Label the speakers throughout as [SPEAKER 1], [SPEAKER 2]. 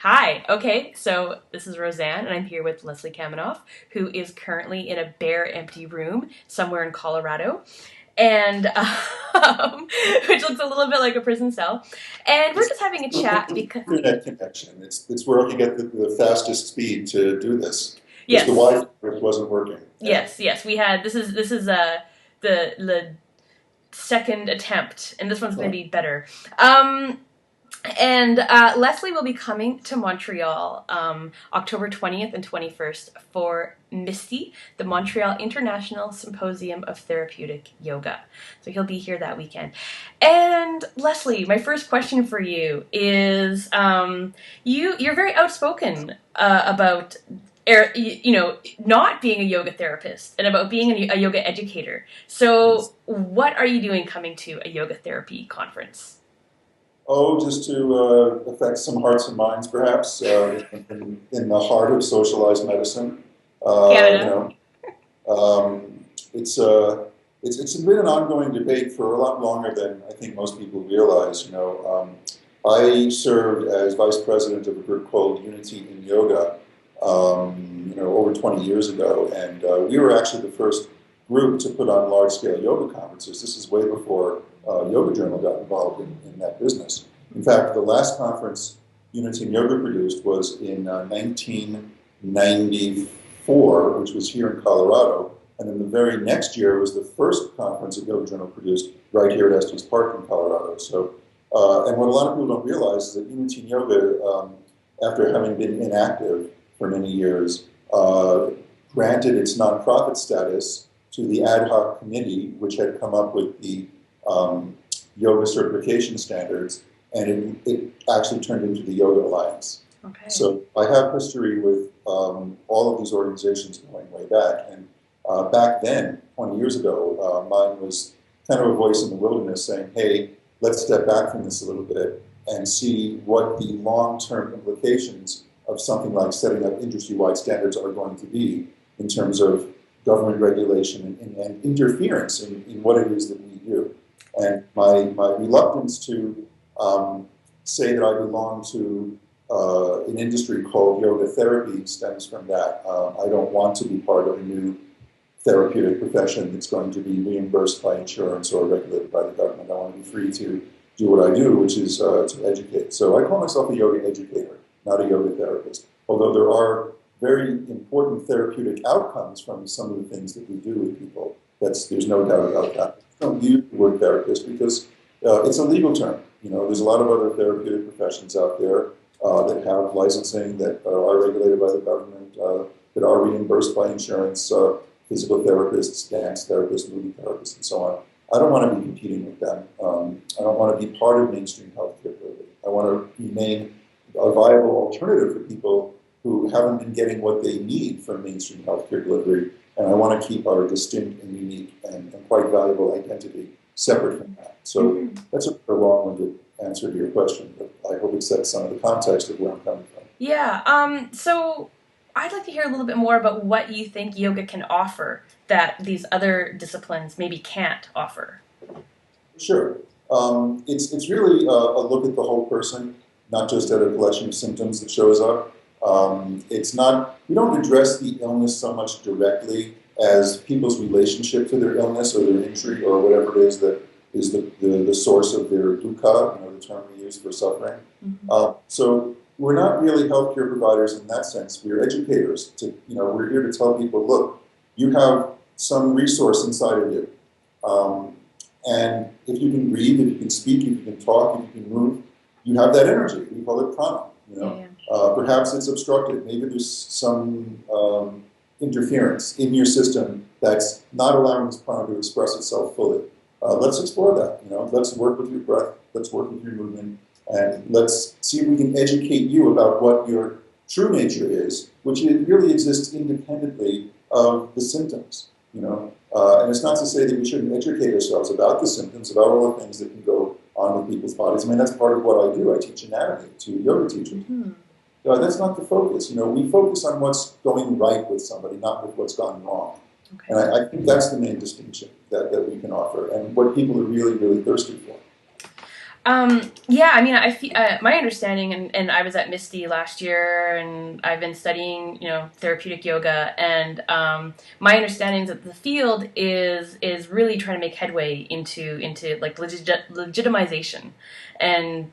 [SPEAKER 1] Hi. Okay, so this is Roseanne, and I'm here with Leslie Kaminoff, who is currently in a bare, empty room somewhere in Colorado, and which looks a little bit like a prison cell. And we're
[SPEAKER 2] It's
[SPEAKER 1] just having a
[SPEAKER 2] the
[SPEAKER 1] chat because
[SPEAKER 2] internet connection. It's where I can get the fastest speed to do this. Because the
[SPEAKER 1] yes,
[SPEAKER 2] Wi-Fi wasn't working. Yeah.
[SPEAKER 1] yes, we had this is the second attempt, and this one's going to
[SPEAKER 2] So,
[SPEAKER 1] be better. Um, And Leslie will be coming to Montreal October 20th and 21st for MISTY, the Montreal International Symposium of Therapeutic Yoga. So he'll be here that weekend. And Leslie, my first question for you is you're very outspoken about not being a yoga therapist and about being a yoga educator. So what are you doing coming to a yoga therapy conference?
[SPEAKER 2] oh, just to affect some hearts and minds, perhaps, in the heart of socialized medicine. You
[SPEAKER 1] Canada.
[SPEAKER 2] know, um, it's been an ongoing debate for a lot longer than I think most people realize. I served as vice president of a group called Unity in Yoga, over 20 years ago, and we were actually the first group to put on large-scale yoga conferences. This is way before Yoga Journal got involved in that business. In fact, the last conference Unity in Yoga produced was in 1994, which was here in Colorado, and then the very next year was the first conference that Yoga Journal produced right here at Estes Park in Colorado. So, and what a lot of people don't realize is that Unity in Yoga, after having been inactive for many years, granted its nonprofit status to the ad hoc committee, which had come up with the yoga certification standards, and it actually turned into the Yoga Alliance.
[SPEAKER 1] Okay.
[SPEAKER 2] So I have history with all of these organizations going way back. And back then, 20 years ago, mine was kind of a voice in the wilderness saying, hey, let's step back from this a little bit and see what the long-term implications of something like setting up industry-wide standards are going to be in terms of government regulation and interference in what it is that we do. And my reluctance to say that I belong to an industry called yoga therapy stems from that. I don't want to be part of a new therapeutic profession that's going to be reimbursed by insurance or regulated by the government. I want to be free to do what I do, which is to educate. So I call myself a yoga educator, not a yoga therapist. Although there are very important therapeutic outcomes from some of the things that we do with people. There's no doubt about that. I don't use the word therapist because it's a legal term. There's a lot of other therapeutic professions out there that have licensing, that are regulated by the government, that are reimbursed by insurance, physical therapists, dance therapists, movie therapists, and so on. I don't want to be competing with them. I don't want to be part of mainstream healthcare delivery. I want to remain a viable alternative for people who haven't been getting what they need from mainstream healthcare delivery, and I want to keep our distinct and unique and quite valuable identity separate from that. So that's a long-winded answer to your question, but I hope it sets some of the context of where I'm coming from.
[SPEAKER 1] Yeah. So I'd like to hear a little bit more about what you think yoga can offer that these other disciplines maybe can't offer.
[SPEAKER 2] Sure. It's really a look at the whole person, not just at a collection of symptoms that shows up. It's not, we don't address the illness so much directly as people's relationship to their illness or their injury or whatever it is that is the source of their dukkha, the term we use for suffering. So we're not really healthcare providers in that sense. We're educators. We're here to tell people, look, you have some resource inside of you. And if you can breathe, if you can speak, if you can talk, if you can move, you have that energy. We call it prana. Perhaps it's obstructed. Maybe there's some interference in your system that's not allowing this prana to express itself fully. Let's explore that. Let's work with your breath. Let's work with your movement, and let's see if we can educate you about what your true nature is, which it really exists independently of the symptoms. And it's not to say that we shouldn't educate ourselves about the symptoms, about all the things that can go on with people's bodies. I mean, that's part of what I do. I teach anatomy to yoga teachers. That's not the focus. We focus on what's going right with somebody, not with what's gone wrong.
[SPEAKER 1] Okay.
[SPEAKER 2] And I think that's the main distinction that we can offer and what people are really, really thirsty for.
[SPEAKER 1] Yeah, I mean, my understanding, and I was at MISTY last year, and I've been studying, therapeutic yoga, and my understanding is that the field is really trying to make headway into like legitimization and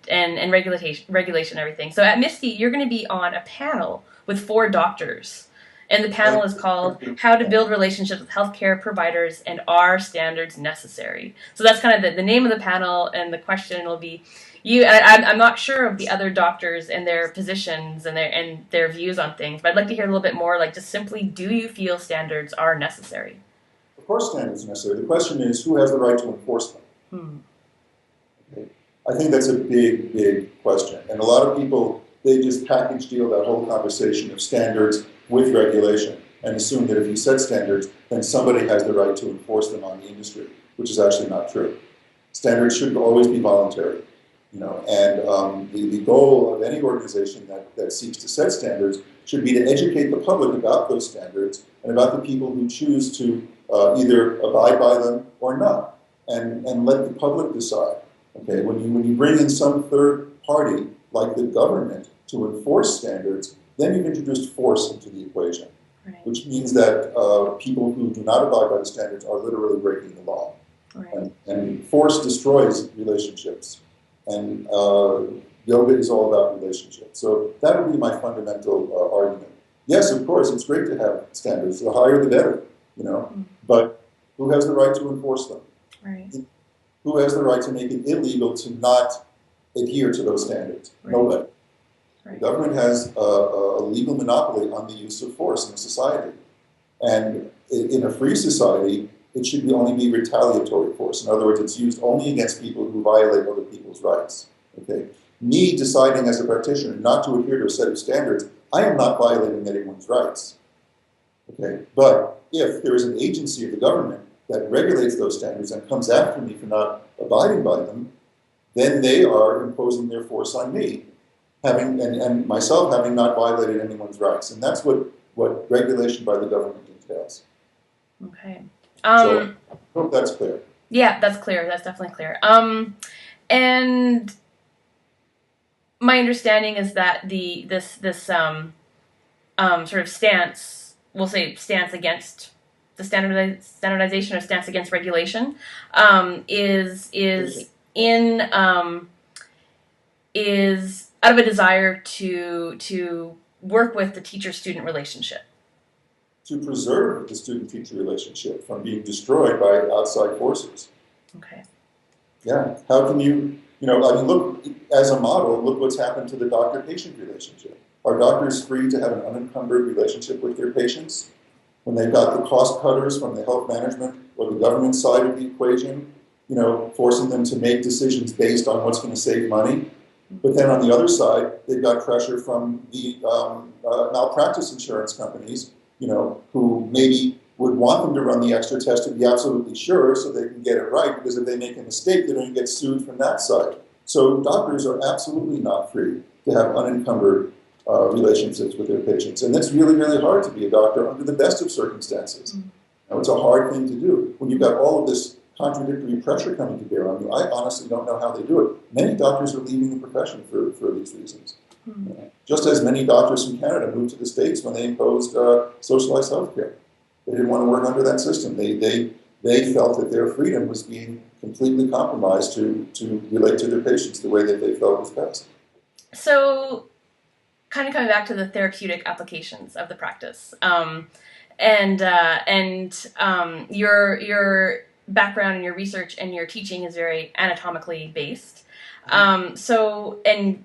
[SPEAKER 1] regulation and everything. So at MISTY, you're going to be on a panel with four doctors. And the panel is called How to Build Relationships with Healthcare Providers and Are Standards Necessary? So that's kind of the name of the panel, and the question will be, I'm not sure of the other doctors and their positions and their views on things, but I'd like to hear a little bit more, like just simply, do you feel standards are necessary?
[SPEAKER 2] Of course standards are necessary. The question is, who has the right to enforce them? Okay. I think that's a big, big question. And a lot of people, they just package deal that whole conversation of standards with regulation and assume that if you set standards, then somebody has the right to enforce them on the industry, which is actually not true. Standards should always be voluntary. And the goal of any organization that seeks to set standards should be to educate the public about those standards and about the people who choose to either abide by them or not, and let the public decide. Okay, when you bring in some third party like the government to enforce standards, then you've introduced force into the equation,
[SPEAKER 1] Right.
[SPEAKER 2] which means that people who do not abide by the standards are literally breaking the law.
[SPEAKER 1] Right.
[SPEAKER 2] And force destroys relationships. And yoga is all about relationships. So that would be my fundamental argument. Yes, of course, it's great to have standards. The higher, the better, But who has the right to enforce them?
[SPEAKER 1] Right.
[SPEAKER 2] Who has the right to make it illegal to not adhere to those standards?
[SPEAKER 1] Right.
[SPEAKER 2] Nobody.
[SPEAKER 1] Right.
[SPEAKER 2] The government has a legal monopoly on the use of force in a society. And in a free society, it should only be retaliatory force. In other words, it's used only against people who violate other people's rights. Okay? Me deciding as a practitioner not to adhere to a set of standards, I am not violating anyone's rights. Okay? But if there is an agency of the government that regulates those standards and comes after me for not abiding by them, then they are imposing their force on me, and myself having not violated anyone's rights. And that's what regulation by the government entails.
[SPEAKER 1] Okay.
[SPEAKER 2] So I hope that's clear.
[SPEAKER 1] Yeah, that's clear. That's definitely clear. And my understanding is that this sort of stance, we'll say stance against the standardization or stance against regulation, is out of a desire to work with the teacher-student relationship.
[SPEAKER 2] To preserve the student-teacher relationship from being destroyed by outside forces.
[SPEAKER 1] Okay.
[SPEAKER 2] Yeah. How can look, as a model, look what's happened to the doctor-patient relationship. Are doctors free to have an unencumbered relationship with their patients? When they've got the cost cutters from the health management or the government side of the equation, forcing them to make decisions based on what's going to save money. But then on the other side, they've got pressure from the malpractice insurance companies, who maybe would want them to run the extra test to be absolutely sure so they can get it right, because if they make a mistake, they don't get sued from that side. So doctors are absolutely not free to have unencumbered relationships with their patients. And it's really, really hard to be a doctor under the best of circumstances. Mm-hmm. It's a hard thing to do. When you've got all of this contradictory pressure coming to bear on you, I honestly don't know how they do it. Many doctors are leaving the profession for these reasons. Just as many doctors from Canada moved to the States when they imposed socialized health care. They didn't want to work under that system. They felt that their freedom was being completely compromised to relate to their patients the way that they felt was best.
[SPEAKER 1] So, kind of coming back to the therapeutic applications of the practice, your background and your research and your teaching is very anatomically based. And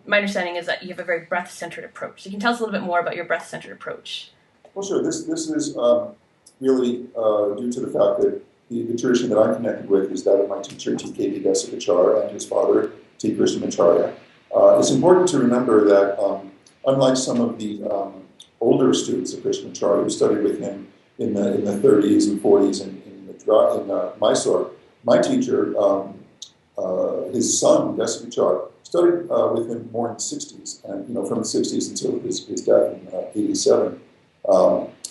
[SPEAKER 1] my understanding is that you have a very breath-centered approach. So you can tell us a little bit more about your breath-centered approach.
[SPEAKER 2] Well, sure. This is really due to the fact that the tradition that I'm connected with is that of my teacher, T.K.V. Desavachar, and his father, T. Krishnamacharya. It's important to remember that unlike some of the older students of Krishnamacharya who studied with him in the 30s and 40s in Mysore, my teacher, his son, Desavachar, studied with him more in the 60s, and from the 60s until his death in 87.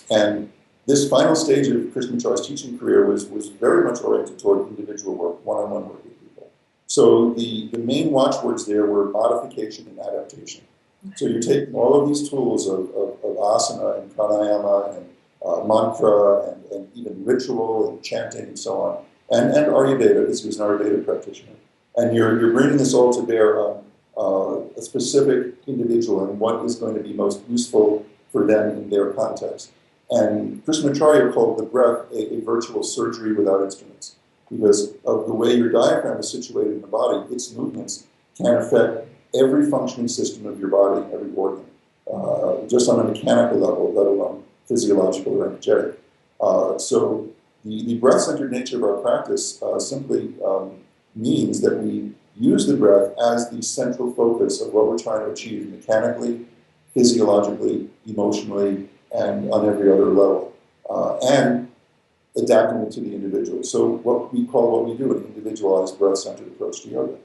[SPEAKER 2] And this final stage of Krishnamacharya's teaching career was very much oriented toward individual work, one-on-one work with people. So the main watchwords there were modification and adaptation. So you're taking all of these tools of asana and pranayama and mantra and even ritual and chanting and so on, and Ayurveda, because he was an Ayurveda practitioner. And you're bringing this all to bear on a specific individual and what is going to be most useful for them in their context. And Krishnamacharya called the breath a virtual surgery without instruments, because of the way your diaphragm is situated in the body, its movements can affect every functioning system of your body, every organ, just on a mechanical level, let alone physiological or energetic. So the breath-centered nature of our practice simply means that we use the breath as the central focus of what we're trying to achieve mechanically, physiologically, emotionally, and on every other level, and adapting it to the individual. So what we do an individualized breath-centered approach to yoga.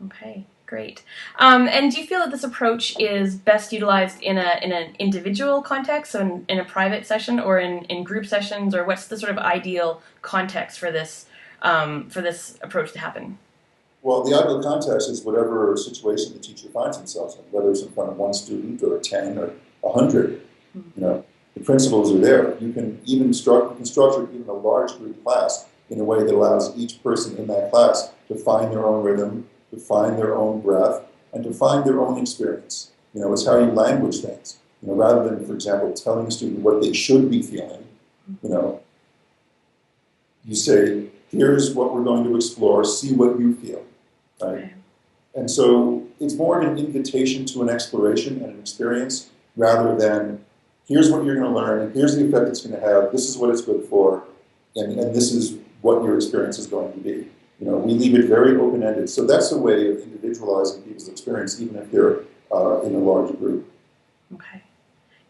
[SPEAKER 1] Okay, great. And do you feel that this approach is best utilized in an individual context, so in a private session, or in group sessions, or what's the sort of ideal context for this approach to happen?
[SPEAKER 2] Well, the ideal context is whatever situation the teacher finds themselves in, whether it's in front of one student or 10 or 100. You know, the principles are there. You can even structure even a large group class in a way that allows each person in that class to find their own rhythm, to find their own breath, and to find their own experience. You know, it's how you language things. You know, rather than, for example, telling a student what they should be feeling, you know, you say, here's what we're going to explore, see what you feel, right? Okay. And so it's more of an invitation to an exploration and an experience rather than, here's what you're going to learn, here's the effect it's going to have, this is what it's good for, and this is what your experience is going to be. You know, we leave it very open-ended. So that's a way of individualizing people's experience, even if they're in a large group.
[SPEAKER 1] Okay,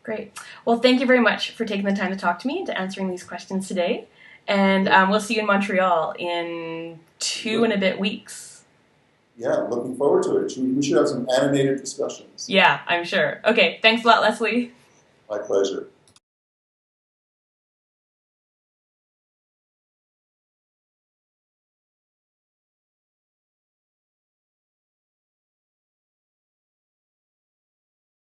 [SPEAKER 1] great. Well, thank you very much for taking the time to talk to me and to answering these questions today. And we'll see you in Montreal in 2 and a bit weeks.
[SPEAKER 2] Yeah, looking forward to it. We should have some animated discussions.
[SPEAKER 1] Yeah, I'm sure. Okay, thanks a lot, Leslie.
[SPEAKER 2] My pleasure.